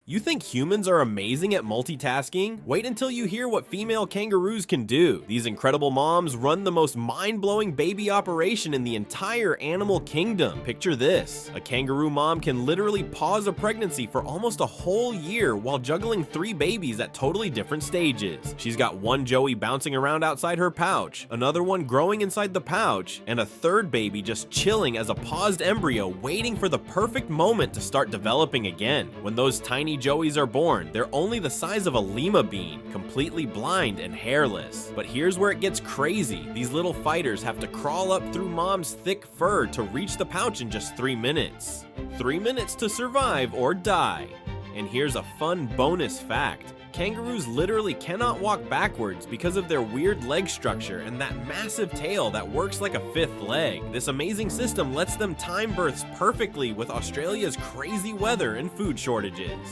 You think humans are amazing at multitasking? Wait until you hear what female kangaroos can do. These incredible moms run the most mind-blowing baby operation in the entire animal kingdom. Picture this. A kangaroo mom can literally pause a pregnancy for almost a whole year while juggling 3 babies at totally different stages. She's got one joey bouncing around outside her pouch, another one growing inside the pouch, and a third baby just chilling as a paused embryo waiting for the perfect moment to start developing again. When those tiny joeys are born, they're only the size of a lima bean, completely blind and hairless. But here's where it gets crazy. These little fighters have to crawl up through mom's thick fur to reach the pouch in just 3 minutes. 3 minutes to survive or die. And here's a fun bonus fact. Kangaroos literally cannot walk backwards because of their weird leg structure and that massive tail that works like a 5th leg. This amazing system lets them time births perfectly with Australia's crazy weather and food shortages.